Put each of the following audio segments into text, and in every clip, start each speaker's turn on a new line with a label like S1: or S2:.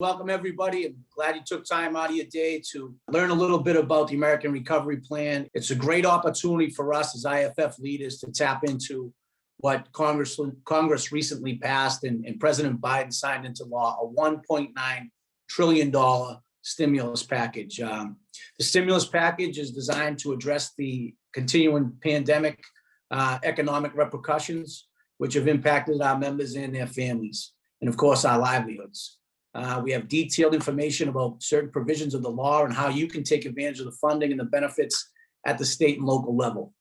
S1: Welcome, everybody. I'm glad you took time out of your day to learn a little bit about the American Recovery Plan. It's a great opportunity for us as IAFF leaders to tap into what Congress recently passed and President Biden signed into law, a $1.9 trillion stimulus package. The stimulus package is designed to address the continuing pandemic economic repercussions, which have impacted our members and their families, and of course, our livelihoods. We have detailed information about certain provisions of the law and how you can take advantage of the funding and the benefits at the state and local level.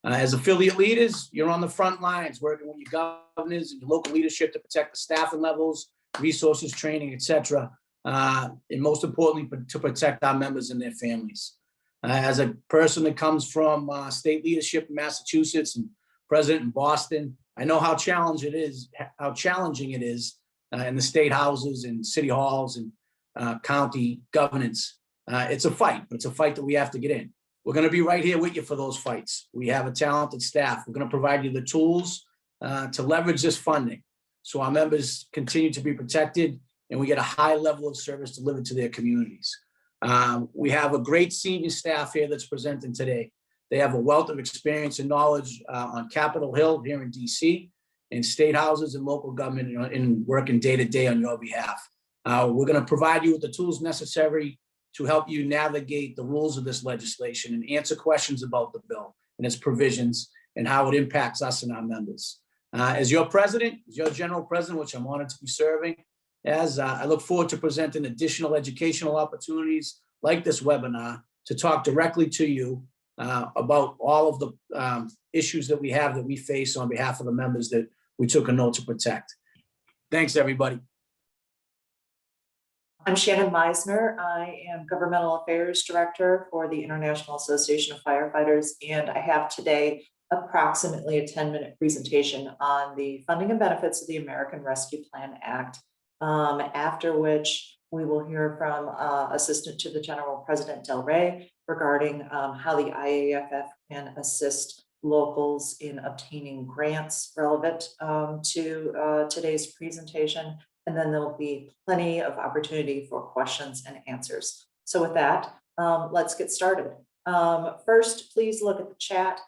S1: As affiliate leaders, you're on the front lines working with your governors and your local leadership to protect the staffing levels, resources, training, et cetera, and most importantly, to protect our members and their families. As a person that comes from state leadership in Massachusetts and president in Boston, I know how challenging it is in the state houses and city halls and county governance. It's a fight, but it's a fight that we have to get in. We're going to be right here with you for those fights. We have a talented staff. We're going to provide you the tools to leverage this funding so our members continue to be protected and we get a high level of service delivered to their communities. We have a great senior staff here that's presenting today. They have a wealth of experience and knowledge on Capitol Hill here in DC, in state houses and local government, and working day to day on your behalf. We're going to provide you with the tools necessary to help you navigate the rules of this legislation and answer questions about the bill and its provisions and how it impacts us and our members. As your president, as your general president, which I'm honored to be serving as, I look forward to presenting additional educational opportunities like this webinar to talk directly to you about all of the issues that we face on behalf of the members that we took a note to protect. Thanks, everybody.
S2: I'm Shannon Meisner. I am Governmental Affairs Director for the International Association of Firefighters, and I have today approximately a 10-minute presentation on the funding and benefits of the American Rescue Plan Act, after which we will hear from Assistant to the General President Del Rey regarding how the IAFF can assist locals in obtaining grants relevant to today's presentation. And then there'll be plenty of opportunity for questions and answers. So with that, let's get started. First, please look at the chat.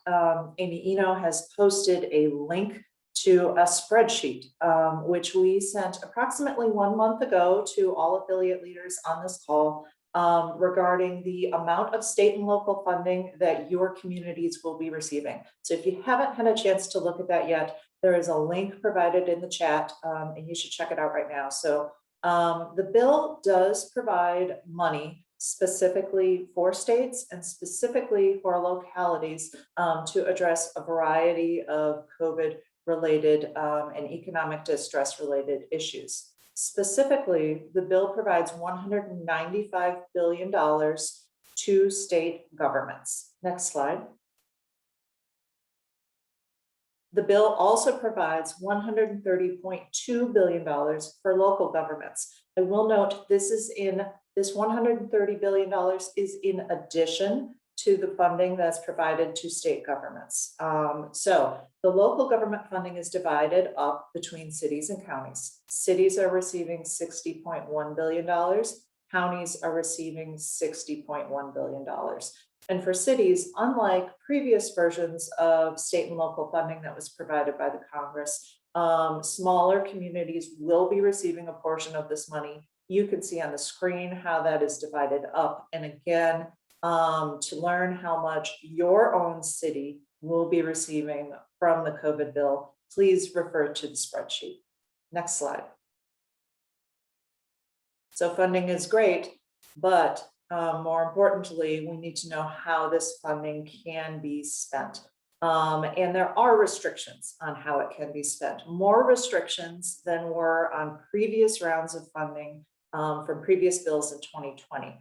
S2: Amy Eno has posted a link to a spreadsheet, which we sent approximately 1 month ago to all affiliate leaders on this call, regarding the amount of state and local funding that your communities will be receiving. So if you haven't had a chance to look at that yet, there is a link provided in the chat, and you should check it out right now. So the bill does provide money specifically for states and specifically for localities to address a variety of COVID-related and economic distress-related issues. Specifically, the bill provides $195 billion to state governments. Next slide. The bill also provides $130.2 billion for local governments. I will note this $130 billion is in addition to the funding that's provided to state governments. So the local government funding is divided up between cities and counties. Cities are receiving $60.1 billion. Counties are receiving $60.1 billion. And for cities, unlike previous versions of state and local funding that was provided by the Congress, smaller communities will be receiving a portion of this money. You can see on the screen how that is divided up. And again, to learn how much your own city will be receiving from the COVID bill, please refer to the spreadsheet. Next slide. So funding is great, but more importantly, we need to know how this funding can be spent. And there are restrictions on how it can be spent, more restrictions than were on previous rounds of funding from previous bills in 2020.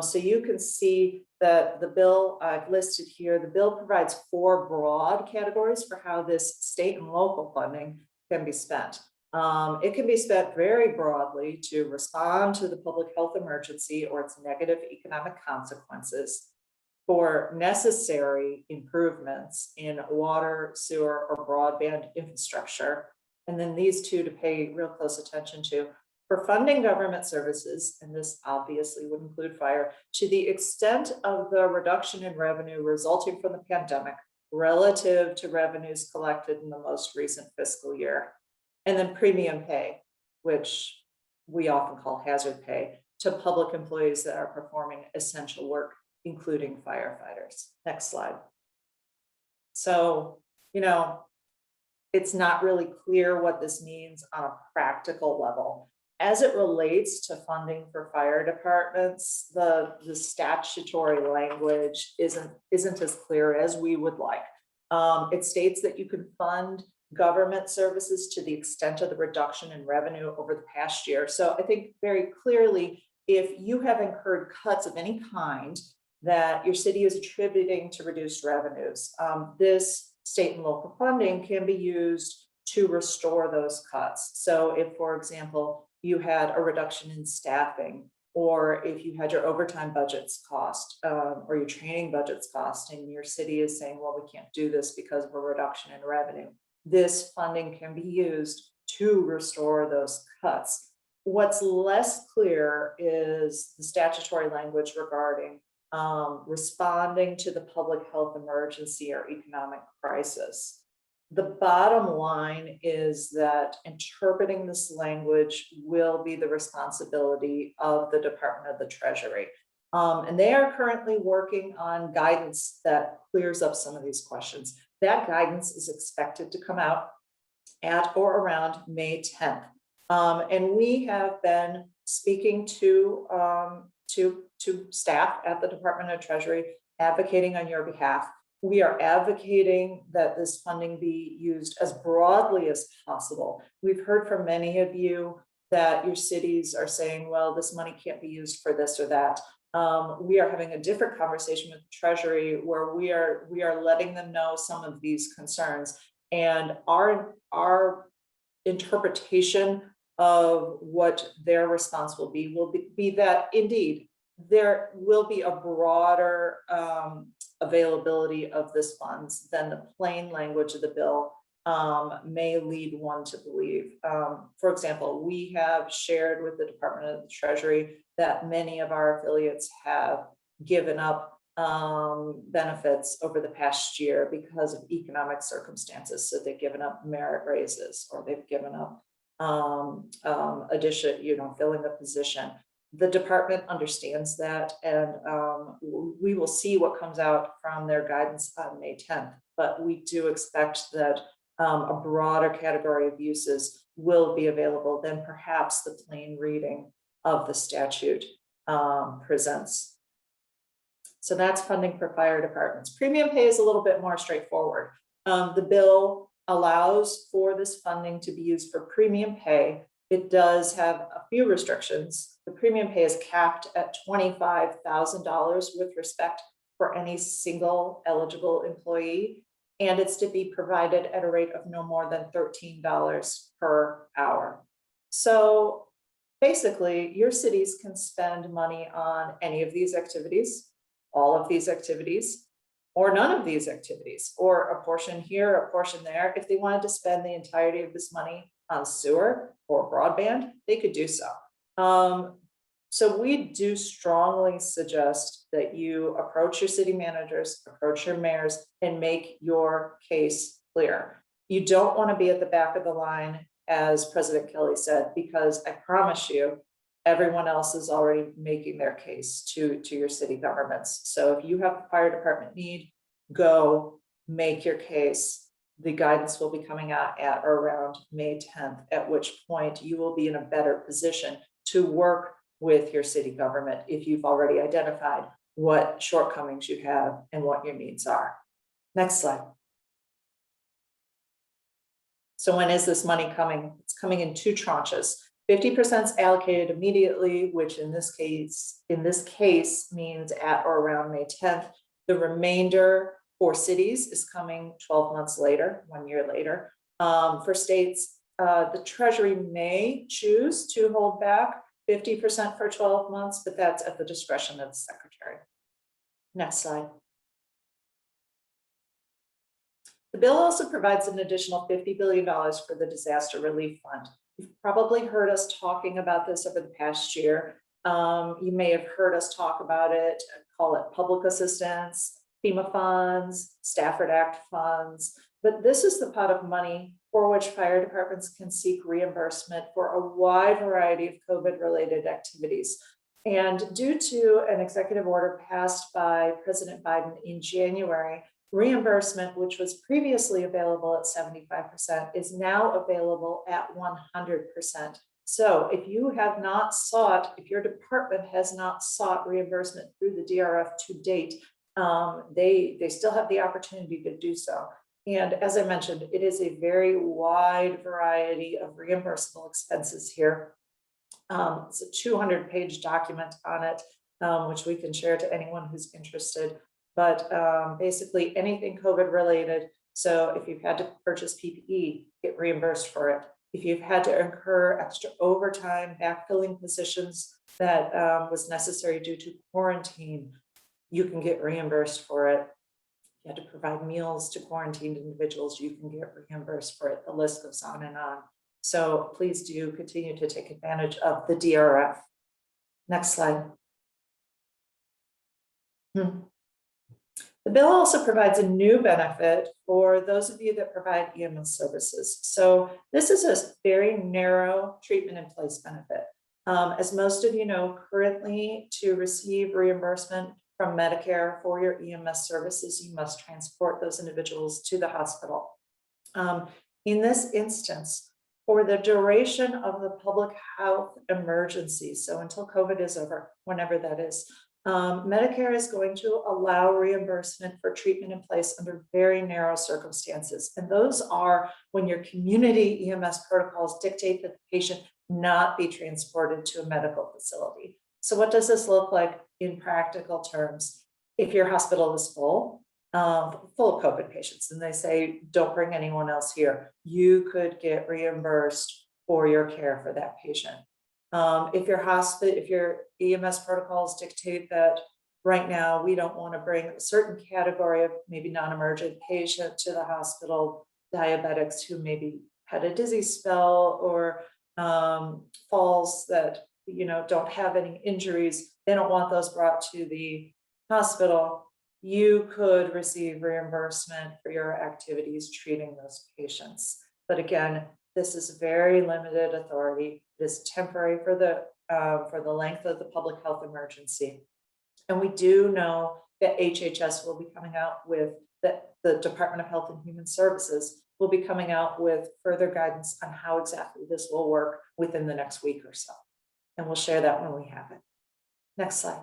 S2: So you can see that the bill I've listed here, the bill provides 4 broad categories for how this state and local funding can be spent. It can be spent very broadly to respond to the public health emergency or its negative economic consequences, for necessary improvements in water, sewer, or broadband infrastructure. And then these two to pay real close attention to, For funding government services, and this obviously would include fire, to the extent of the reduction in revenue resulting from the pandemic relative to revenues collected in the most recent fiscal year. And then premium pay, which we often call hazard pay, to public employees that are performing essential work, including firefighters. Next slide. So, it's not really clear what this means on a practical level. As it relates to funding for fire departments, the statutory language isn't as clear as we would like. It states that you can fund government services to the extent of the reduction in revenue over the past year. So I think very clearly, if you have incurred cuts of any kind that your city is attributing to reduced revenues, this state and local funding can be used to restore those cuts. So if, for example, you had a reduction in staffing, or if you had your overtime budgets cost, or your training budgets cost, and your city is saying, well, we can't do this because of a reduction in revenue, this funding can be used to restore those cuts. What's less clear is the statutory language regarding responding to the public health emergency or economic crisis. The bottom line is that interpreting this language will be the responsibility of the Department of the Treasury. And they are currently working on guidance that clears up some of these questions. That guidance is expected to come out at or around May 10th. And we have been speaking to staff at the Department of Treasury, advocating on your behalf. We are advocating that this funding be used as broadly as possible. We've heard from many of you that your cities are saying, well, this money can't be used for this or that. We are having a different conversation with the Treasury where we are letting them know some of these concerns. And our interpretation of what their response will be that indeed there will be a broader availability of this funds than the plain language of the bill may lead one to believe. For example, we have shared with the Department of the Treasury that many of our affiliates have given up benefits over the past year because of economic circumstances. So they've given up merit raises, or they've given up addition, filling the position. The department understands that, and we will see what comes out from their guidance on May 10th. But we do expect that a broader category of uses will be available than perhaps the plain reading of the statute presents. So that's funding for fire departments. Premium pay is a little bit more straightforward. The bill allows for this funding to be used for premium pay. It does have a few restrictions. The premium pay is capped at $25,000 with respect for any single eligible employee, and it's to be provided at a rate of no more than $13 per hour. So basically, your cities can spend money on any of these activities, all of these activities, or none of these activities, or a portion here, a portion there. If they wanted to spend the entirety of this money on sewer or broadband, they could do so. So we do strongly suggest that you approach your city managers, approach your mayors, and make your case clear. You don't want to be at the back of the line, as President Kelly said, because I promise you, everyone else is already making their case to your city governments. So if you have a fire department need, go make your case. The guidance will be coming out at or around May 10th, at which point you will be in a better position to work with your city government if you've already identified what shortcomings you have and what your needs are. Next slide. So when is this money coming? It's coming in two tranches. 50% is allocated immediately, which in this case means at or around May 10th. The remainder for cities is coming 12 months later, 1 year later. For states, the Treasury may choose to hold back 50% for 12 months, but that's at the discretion of the Secretary. Next slide. The bill also provides an additional $50 billion for the Disaster Relief Fund. You've probably heard us talking about this over the past year. You may have heard us talk about it, call it public assistance, FEMA funds, Stafford Act funds, but this is the pot of money for which fire departments can seek reimbursement for a wide variety of COVID-related activities. And due to an executive order passed by President Biden in January, reimbursement, which was previously available at 75%, is now available at 100%. So if you have not sought, if your department has not sought reimbursement through the DRF to date, they still have the opportunity to do so. And as I mentioned, it is a very wide variety of reimbursable expenses here. It's a 200-page document on it, which we can share to anyone who's interested. But basically anything COVID related. So if you've had to purchase PPE, get reimbursed for it. If you've had to incur extra overtime, backfilling positions that was necessary due to quarantine, you can get reimbursed for it. If you had to provide meals to quarantined individuals, you can get reimbursed for it. The list goes on and on. So please do continue to take advantage of the DRF. Next slide. The bill also provides a new benefit for those of you that provide EMS services. So this is a very narrow treatment in place benefit. As most of you know, currently to receive reimbursement from Medicare for your EMS services, you must transport those individuals to the hospital. In this instance, for the duration of the public health emergency, so until COVID is over, whenever that is, Medicare is going to allow reimbursement for treatment in place under very narrow circumstances. And those are when your community EMS protocols dictate that the patient not be transported to a medical facility. So what does this look like in practical terms? If your hospital is full of COVID patients and they say, don't bring anyone else here, you could get reimbursed for your care for that patient. If your EMS protocols dictate that right now we don't want to bring a certain category of maybe non-emergent patient to the hospital, diabetics who maybe had a dizzy spell or falls that don't have any injuries, they don't want those brought to the hospital, you could receive reimbursement for your activities treating those patients. But again, this is very limited authority. It is temporary for the length of the public health emergency. And we do know that HHS will be coming out with, the Department of Health and Human Services will be coming out with further guidance on how exactly this will work within the next week or so. And we'll share that when we have it. Next slide.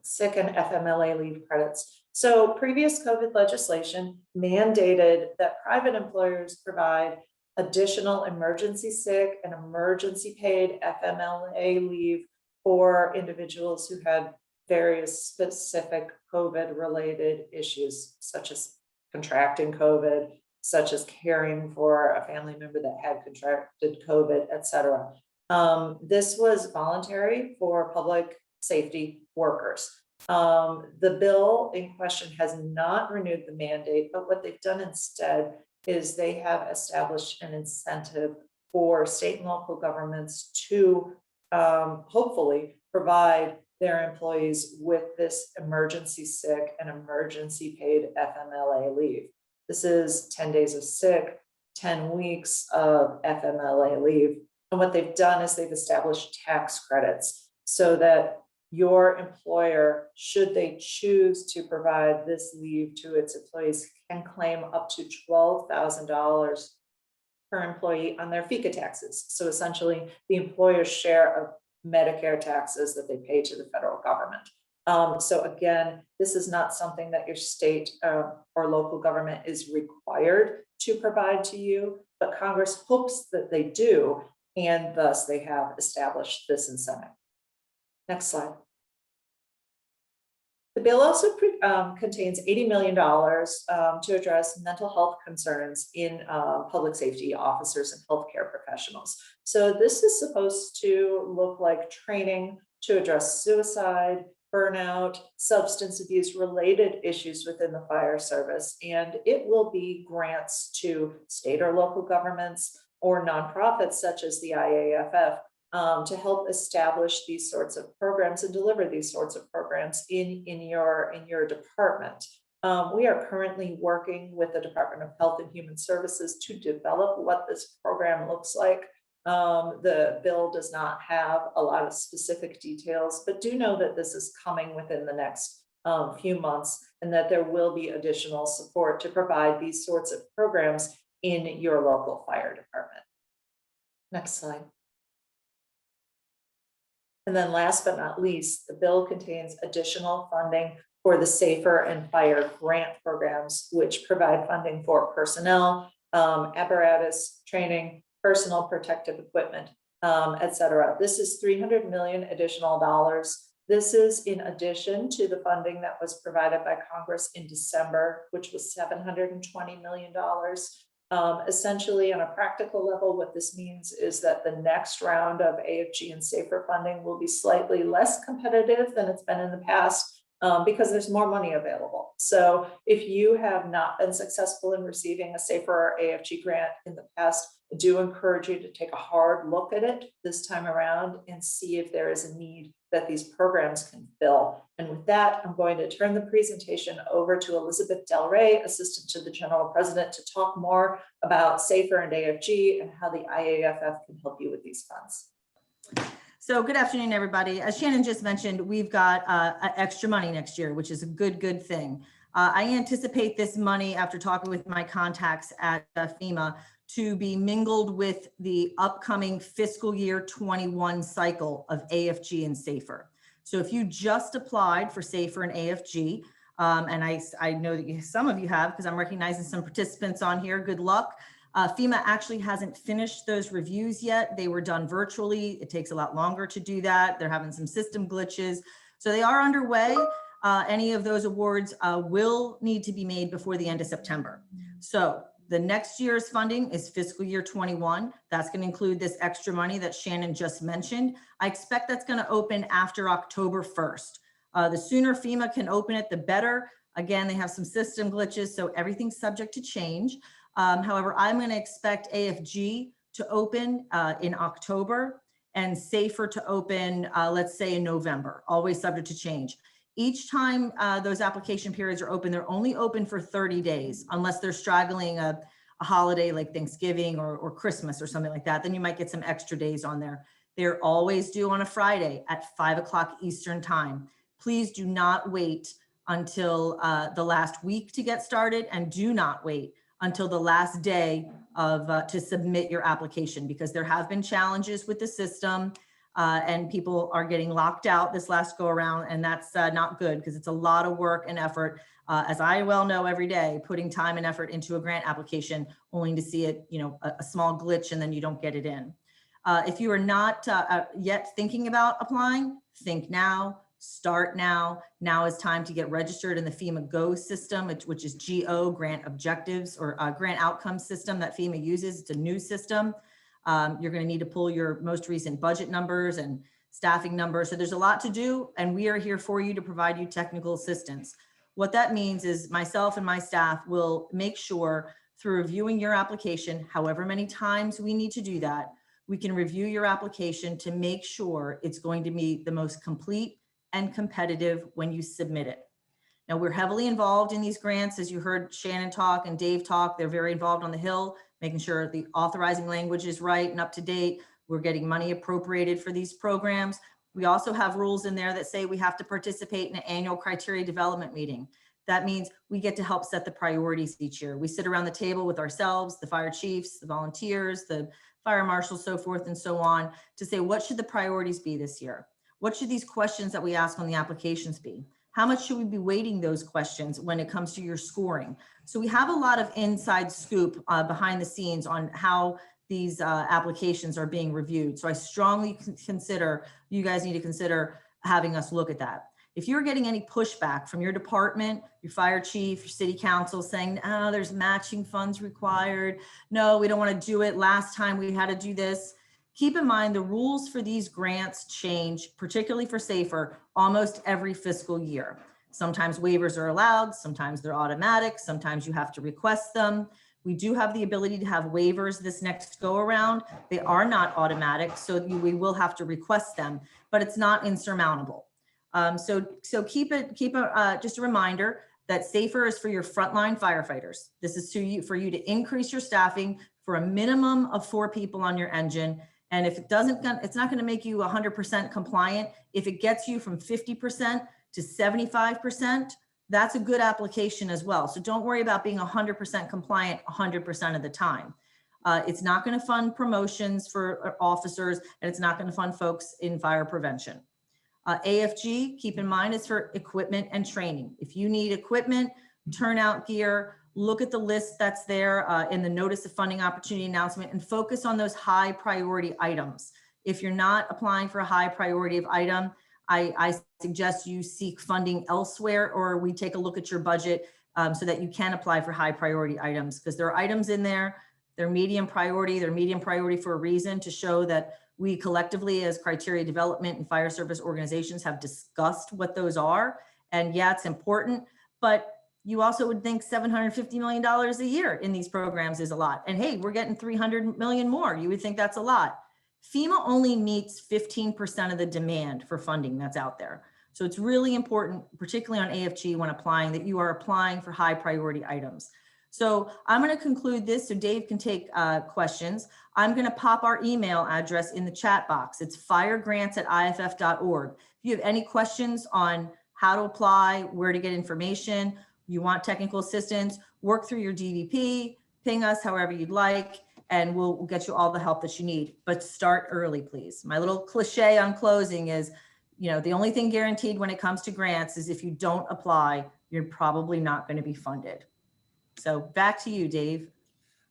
S2: Sick and FMLA leave credits. So previous COVID legislation mandated that private employers provide additional emergency sick and emergency paid FMLA leave for individuals who had various specific COVID related issues, such as contracting COVID, such as caring for a family member that had contracted COVID, etc. This was voluntary for public safety workers. The bill in question has not renewed the mandate, but what they've done instead is they have established an incentive for state and local governments to hopefully provide their employees with this emergency sick and emergency paid FMLA leave. This is 10 days of sick, 10 weeks of FMLA leave. And what they've done is they've established tax credits so that your employer, should they choose to provide this leave to its employees, can claim up to $12,000 per employee on their FICA taxes. So essentially the employer's share of Medicare taxes that they pay to the federal government. So again, this is not something that your state or local government is required to provide to you, but Congress hopes that they do, and thus they have established this incentive. Next slide. The bill also contains $80 million to address mental health concerns in public safety officers and healthcare professionals. So this is supposed to look like training to address suicide, burnout, substance abuse related issues within the fire service. And it will be grants to state or local governments or nonprofits such as the IAFF to help establish these sorts of programs and deliver these sorts of programs in your department. We are currently working with the Department of Health and Human Services to develop what this program looks like. The bill does not have a lot of specific details, but do know that this is coming within the next few months, and that there will be additional support to provide these sorts of programs in your local fire department. Next slide. And then last but not least, the bill contains additional funding for the Safer and Fire grant programs, which provide funding for personnel, apparatus, training, personal protective equipment, et cetera. This is 300 million additional dollars. This is in addition to the funding that was provided by Congress in December, which was $720 million. Essentially, on a practical level, what this means is that the next round of AFG and SAFER funding will be slightly less competitive than it's been in the past, because there's more money available. So if you have not been successful in receiving a SAFER or AFG grant in the past, I do encourage you to take a hard look at it this time around and see if there is a need that these programs can fill. And with that, I'm going to turn the presentation over to Elizabeth Del Rey, Assistant to the General President, to talk more about SAFER and AFG and how the IAFF can help you with these funds.
S3: So good afternoon, everybody. As Shannon just mentioned, we've got extra money next year, which is a good thing. I anticipate this money, after talking with my contacts at FEMA, to be mingled with the upcoming fiscal year 21 cycle of AFG and SAFER. So if you just applied for SAFER and AFG, and I know that some of you have, because I'm recognizing some participants on here, good luck. FEMA actually hasn't finished those reviews yet. They were done virtually. It takes a lot longer to do that. They're having some system glitches. So they are underway. Any of those awards will need to be made before the end of September. So the next year's funding is fiscal year 21. That's going to include this extra money that Shannon just mentioned. I expect that's going to open after October 1st. The sooner FEMA can open it, the better. Again, they have some system glitches, so everything's subject to change. However, I'm going to expect AFG to open in October and SAFER to open, let's say in November, always subject to change. Each time those application periods are open, they're only open for 30 days, unless they're straggling a holiday like Thanksgiving or Christmas or something like that. Then you might get some extra days on there. They're always due on a Friday at 5 o'clock Eastern time. Please do not wait until the last week to get started, and do not wait until the last day of to submit your application, because there have been challenges with the system and people are getting locked out this last go around, and that's not good, because it's a lot of work and effort, as I well know every day, putting time and effort into a grant application only to see it, a small glitch and then you don't get it in. If you are not yet thinking about applying, think now. Start now. Now is time to get registered in the FEMA Go system, which is GO, Grant Objectives, or Grant Outcomes system that FEMA uses. It's a new system. You're going to need to pull your most recent budget numbers and staffing numbers. So there's a lot to do, and we are here for you to provide you technical assistance. What that means is myself and my staff will make sure, through reviewing your application, however many times we need to do that, we can review your application to make sure it's going to be the most complete and competitive when you submit it. Now, we're heavily involved in these grants. As you heard Shannon talk and Dave talk, they're very involved on the Hill, making sure the authorizing language is right and up to date. We're getting money appropriated for these programs. We also have rules in there that say we have to participate in an annual criteria development meeting. That means we get to help set the priorities each year. We sit around the table with ourselves, the fire chiefs, the volunteers, the fire marshals, so forth and so on, to say, what should the priorities be this year? What should these questions that we ask on the applications be? How much should we be weighting those questions when it comes to your scoring? So we have a lot of inside scoop behind the scenes on how these applications are being reviewed. So I strongly consider, you guys need to consider having us look at that. If you're getting any pushback from your department, your fire chief, your city council saying, oh, there's matching funds required. No, we don't want to do it. Last time we had to do this. Keep in mind the rules for these grants change, particularly for SAFER, almost every fiscal year. Sometimes waivers are allowed, sometimes they're automatic, sometimes you have to request them. We do have the ability to have waivers this next go around. They are not automatic, so we will have to request them, but it's not insurmountable. So keep just a reminder that SAFER is for your frontline firefighters. This is for you to increase your staffing for a minimum of 4 people on your engine. And if it's not going to make you 100% compliant. If it gets you from 50% to 75%, that's a good application as well. So don't worry about being 100% compliant 100% of the time. It's not going to fund promotions for officers, and it's not going to fund folks in fire prevention. AFG, keep in mind, is for equipment and training. If you need equipment, turnout gear, look at the list that's there in the notice of funding opportunity announcement and focus on those high priority items. If you're not applying for a high priority of item, I suggest you seek funding elsewhere, or we take a look at your budget so that you can apply for high priority items, because there are items in there, they're medium priority for a reason, to show that we collectively as criteria development and fire service organizations have discussed what those are. And yeah, it's important, but you also would think $750 million a year in these programs is a lot. And hey, we're getting 300 million more. You would think that's a lot. FEMA only meets 15% of the demand for funding that's out there. So it's really important, particularly on AFG when applying, that you are applying for high priority items. So I'm going to conclude this so Dave can take questions. I'm going to pop our email address in the chat box. It's firegrants@iaff.org. If you have any questions on how to apply, where to get information, you want technical assistance, work through your DVP, ping us however you'd like, and we'll get you all the help that you need. But start early, please. My little cliche on closing is, the only thing guaranteed when it comes to grants is if you don't apply, you're probably not going to be funded. So back to you, Dave.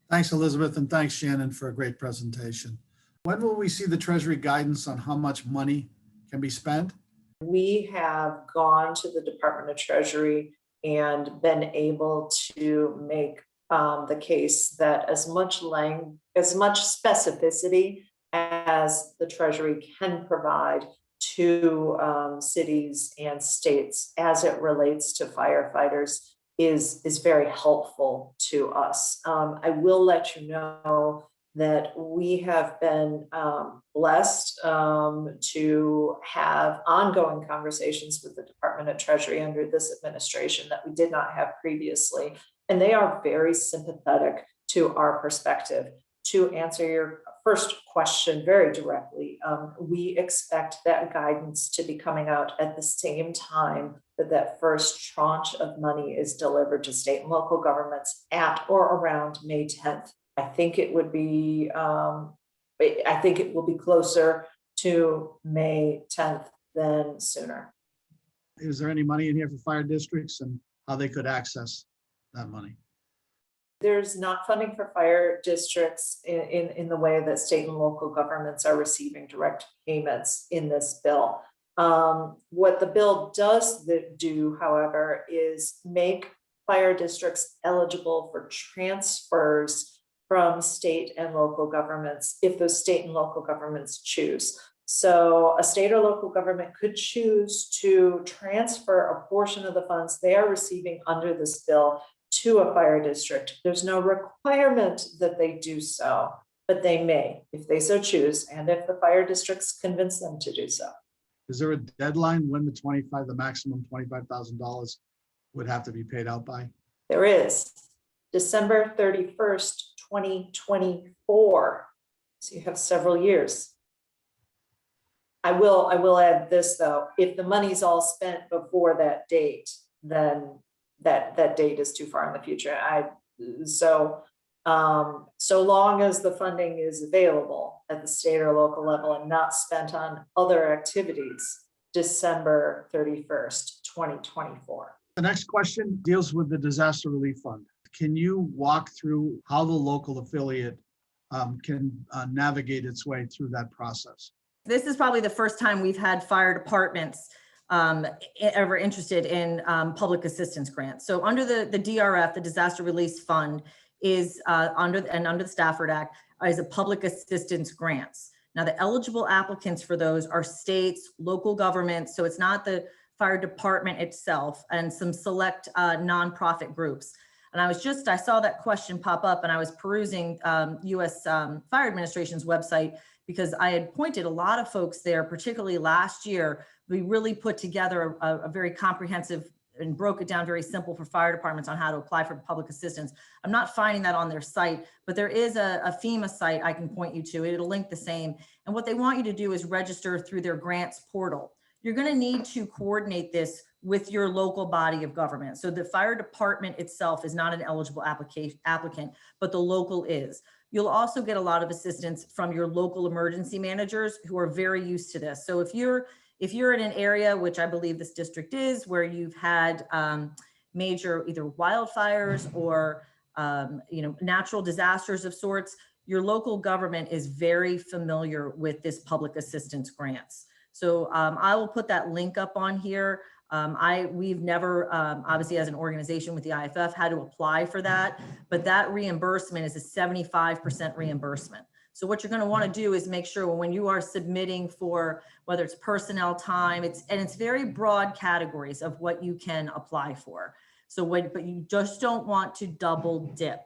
S4: Thanks, Elizabeth, and thanks, Shannon, for a great presentation. When will we see the Treasury guidance on how much money can be spent?
S2: We have gone to the Department of Treasury and been able to make the case that as much specificity as the Treasury can provide to cities and states as it relates to firefighters is very helpful to us. I will let you know that we have been blessed to have ongoing conversations with the Department of Treasury under this administration that we did not have previously. And they are very sympathetic to our perspective. To answer your first question very directly, we expect that guidance to be coming out at the same time that first tranche of money is delivered to state and local governments at or around May 10th. I think it will be closer to May 10th than sooner.
S4: Is there any money in here for fire districts and how they could access that money?
S2: There's not funding for fire districts in the way that state and local governments are receiving direct payments in this bill. What the bill does do, however, is make fire districts eligible for transfers from state and local governments if those state and local governments choose. So a state or local government could choose to transfer a portion of the funds they are receiving under this bill to a fire district. There's no requirement that they do so, but they may if they so choose, and if the fire districts convince them to do so.
S4: Is there a deadline when the maximum $25,000 would have to be paid out by?
S2: There is. December 31st, 2024. So you have several years. I will add this though, if the money's all spent before that date, then that date is too far in the future. So long as the funding is available at the state or local level and not spent on other activities, December 31st, 2024.
S4: The next question deals with the disaster relief fund. Can you walk through how the local affiliate can navigate its way through that process?
S3: This is probably the first time we've had fire departments ever interested in public assistance grants. So under the DRF, the Disaster Release Fund, is under the Stafford Act, is a public assistance grants. Now, the eligible applicants for those are states, local governments, so it's not the fire department itself, and some select nonprofit groups. And I saw that question pop up, and I was perusing US Fire Administration's website, because I had pointed a lot of folks there, particularly last year. We really put together a very comprehensive and broke it down very simple for fire departments on how to apply for public assistance. I'm not finding that on their site, but there is a FEMA site I can point you to. It'll link the same. And what they want you to do is register through their grants portal. You're going to need to coordinate this with your local body of government. So the fire department itself is not an eligible applicant, but the local is. You'll also get a lot of assistance from your local emergency managers who are very used to this. So if you're in an area, which I believe this district is, where you've had major either wildfires or natural disasters of sorts, your local government is very familiar with this public assistance grants. So I will put that link up on here. We've never, obviously as an organization with the IAFF, had to apply for that, but that reimbursement is a 75% reimbursement. So what you're going to want to do is make sure when you are submitting for whether it's personnel time, it's very broad categories of what you can apply for. But you just don't want to double dip.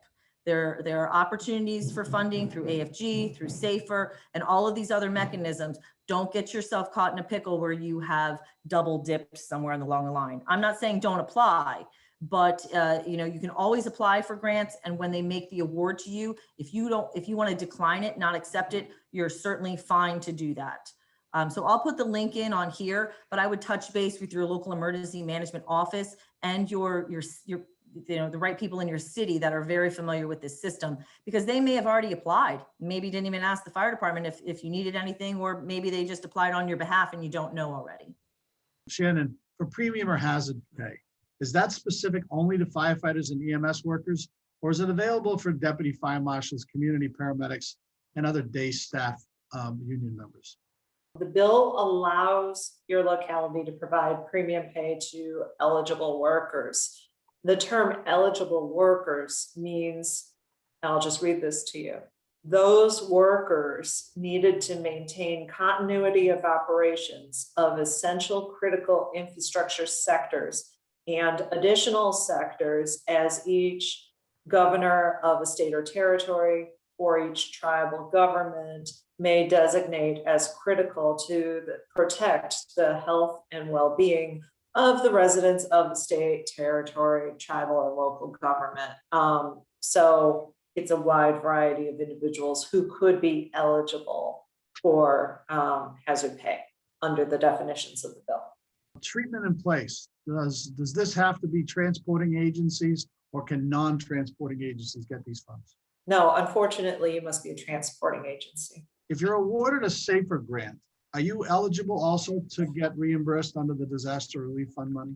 S3: There are opportunities for funding through AFG, through SAFER, and all of these other mechanisms. Don't get yourself caught in a pickle where you have double dipped somewhere along the line. I'm not saying don't apply, but you can always apply for grants, and when they make the award to you, if you want to decline it, not accept it, you're certainly fine to do that. So I'll put the link in on here, but I would touch base with your local emergency management office and the right people in your city that are very familiar with this system, because they may have already applied. Maybe didn't even ask the fire department if you needed anything, or maybe they just applied on your behalf and you don't know already.
S4: Shannon, for premium or hazard pay, is that specific only to firefighters and EMS workers, or is it available for deputy fire marshals, community paramedics, and other day staff union members?
S2: The bill allows your locality to provide premium pay to eligible workers. The term eligible workers means, I'll just read this to you. Those workers needed to maintain continuity of operations of essential critical infrastructure sectors and additional sectors as each governor of a state or territory or each tribal government may designate as critical to protect the health and well-being of the residents of the state, territory, tribal, or local government. So it's a wide variety of individuals who could be eligible for hazard pay under the definitions of the bill.
S4: Treatment in place. Does this have to be transporting agencies, or can non-transporting agencies get these funds?
S2: No, unfortunately, you must be a transporting agency.
S4: If you're awarded a SAFER grant, are you eligible also to get reimbursed under the disaster relief fund money?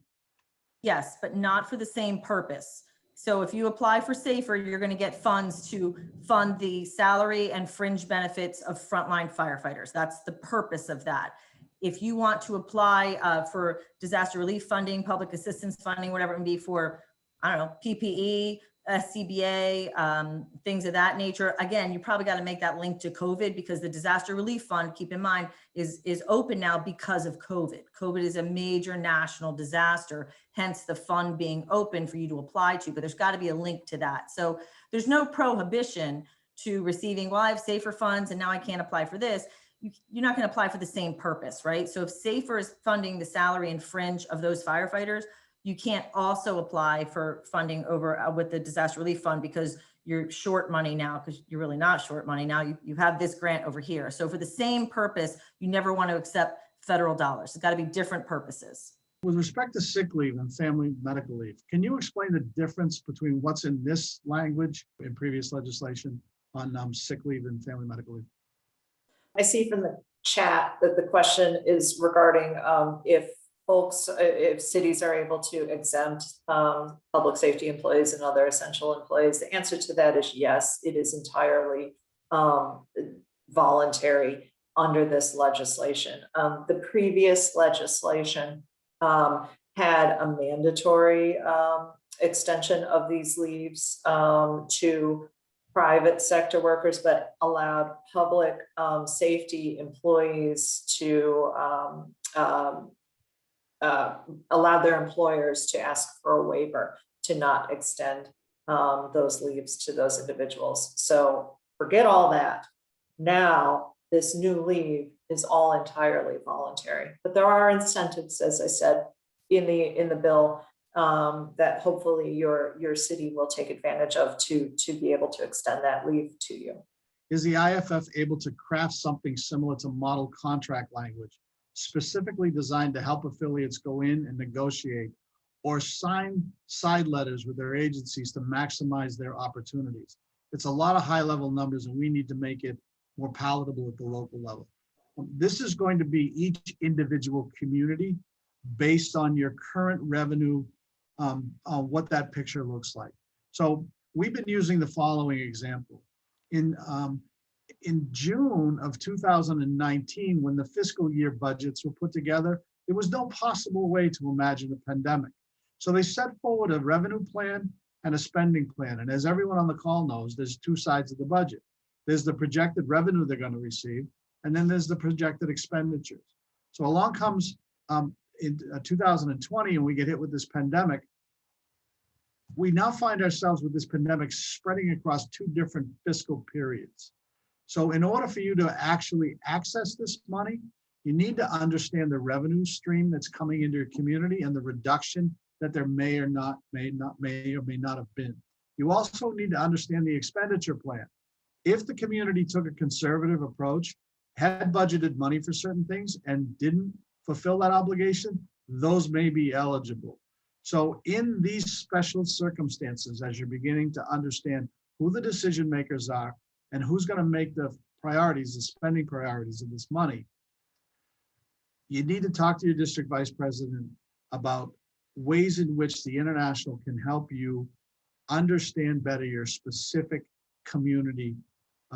S3: Yes, but not for the same purpose. So if you apply for SAFER, you're going to get funds to fund the salary and fringe benefits of frontline firefighters. That's the purpose of that. If you want to apply for disaster relief funding, public assistance funding, whatever it may be for, I don't know, PPE, SCBA, things of that nature. Again, you probably got to make that link to COVID, because the disaster relief fund, keep in mind, is open now because of COVID. COVID is a major national disaster, hence the fund being open for you to apply to, but there's got to be a link to that. So there's no prohibition to receiving, well, I have SAFER funds and now I can't apply for this. You're not going to apply for the same purpose, right? So if SAFER is funding the salary and fringe of those firefighters, you can't also apply for funding over with the disaster relief fund, because you're short money now, because you're really not short money now. You have this grant over here. So for the same purpose, you never want to accept federal dollars. It's got to be different purposes.
S4: With respect to sick leave and family medical leave, can you explain the difference between what's in this language in previous legislation on sick leave and family medical leave?
S2: I see from the chat that the question is regarding if cities are able to exempt public safety employees and other essential employees. The answer to that is yes, it is entirely voluntary under this legislation. The previous legislation had a mandatory extension of these leaves to private sector workers, but allowed public safety employees to allow their employers to ask for a waiver to not extend those leaves to those individuals. So forget all that. Now, this new leave is all entirely voluntary, but there are incentives, as I said, in the bill that hopefully your city will take advantage of to be able to extend that leave to you.
S4: Is the IAFF able to craft something similar to model contract language, specifically designed to help affiliates go in and negotiate or sign side letters with their agencies to maximize their opportunities? It's a lot of high-level numbers, and we need to make it more palatable at the local level. This is going to be each individual community based on your current revenue, on what that picture looks like. So we've been using the following example. In June of 2019, when the fiscal year budgets were put together, there was no possible way to imagine a pandemic. So they set forward a revenue plan and a spending plan. And as everyone on the call knows, there's two sides of the budget. There's the projected revenue they're going to receive, and then there's the projected expenditures. So along comes in 2020, and we get hit with this pandemic. We now find ourselves with this pandemic spreading across two different fiscal periods. So in order for you to actually access this money, you need to understand the revenue stream that's coming into your community and the reduction that there may or may not have been. You also need to understand the expenditure plan. If the community took a conservative approach, had budgeted money for certain things and didn't fulfill that obligation, those may be eligible. So in these special circumstances, as you're beginning to understand who the decision makers are and who's going to make the priorities, the spending priorities of this money, you need to talk to your district vice president about ways in which the international can help you understand better your specific community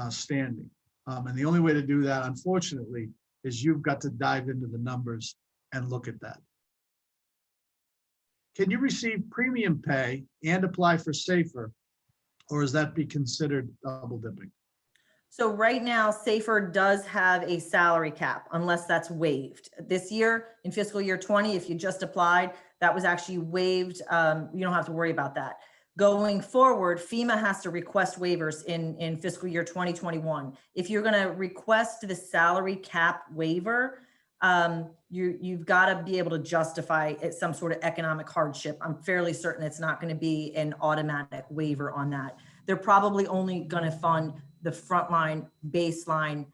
S4: standing. And the only way to do that, unfortunately, is you've got to dive into the numbers and look at that. Can you receive premium pay and apply for SAFER, or is that be considered double dipping?
S3: So right now, SAFER does have a salary cap unless that's waived. This year, in fiscal year 20, if you just applied, that was actually waived. You don't have to worry about that. Going forward, FEMA has to request waivers in fiscal year 2021. If you're going to request the salary cap waiver, you've got to be able to justify some sort of economic hardship. I'm fairly certain it's not going to be an automatic waiver on that. They're probably only going to fund the frontline baseline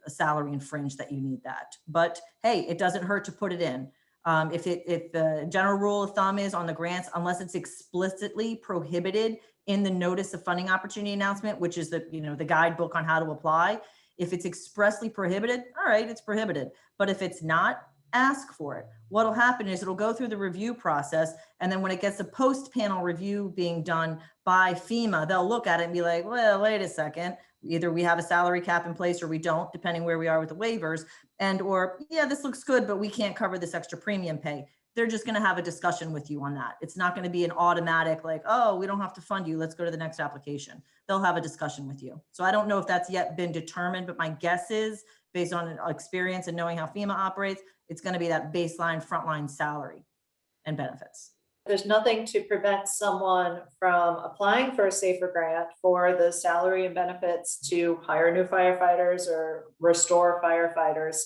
S3: salary and fringe that you need that. But hey, it doesn't hurt to put it in. If the general rule of thumb is on the grants, unless it's explicitly prohibited in the notice of funding opportunity announcement, which is the guidebook on how to apply. If it's expressly prohibited, all right, it's prohibited. But if it's not, ask for it. What'll happen is it'll go through the review process. And then when it gets a post-panel review being done by FEMA, they'll look at it and be like, well, wait a second. Either we have a salary cap in place or we don't, depending where we are with the waivers. Or, yeah, this looks good, but we can't cover this extra premium pay. They're just going to have a discussion with you on that. It's not going to be an automatic like, oh, we don't have to fund you. Let's go to the next application. They'll have a discussion with you. So I don't know if that's yet been determined, but my guess is based on experience and knowing how FEMA operates, it's going to be that baseline frontline salary and benefits.
S2: There's nothing to prevent someone from applying for a SAFER grant for the salary and benefits to hire new firefighters or restore firefighters,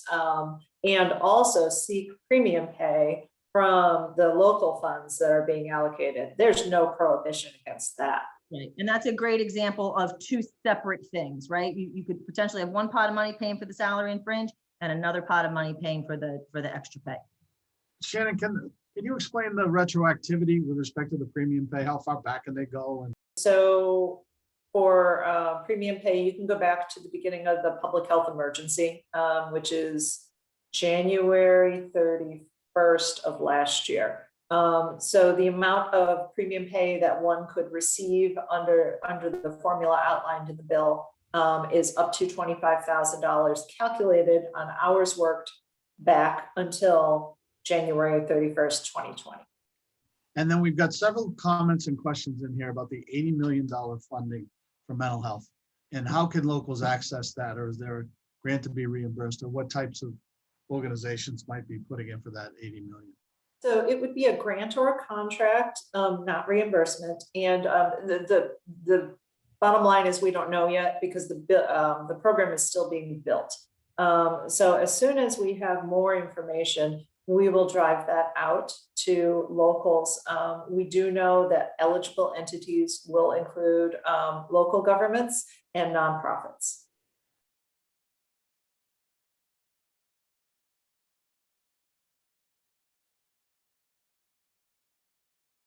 S2: and also seek premium pay from the local funds that are being allocated. There's no prohibition against that.
S3: Right. And that's a great example of two separate things, right? You could potentially have one pot of money paying for the salary and fringe and another pot of money paying for the extra pay.
S4: Shannon, can you explain the retroactivity with respect to the premium pay? How far back can they go? And
S2: so for premium pay, you can go back to the beginning of the public health emergency, which is January 31st of last year. So the amount of premium pay that one could receive under the formula outlined in the bill is up to $25,000 calculated on hours worked back until January 31st, 2020.
S4: And then we've got several comments and questions in here about the $80 million funding for mental health? And how can locals access that? Or is there a grant to be reimbursed? Or what types of organizations might be putting in for that 80 million?
S2: So it would be a grant or a contract, not reimbursement. And the bottom line is we don't know yet because the program is still being built. So as soon as we have more information, we will drive that out to locals. We do know that eligible entities will include local governments and nonprofits.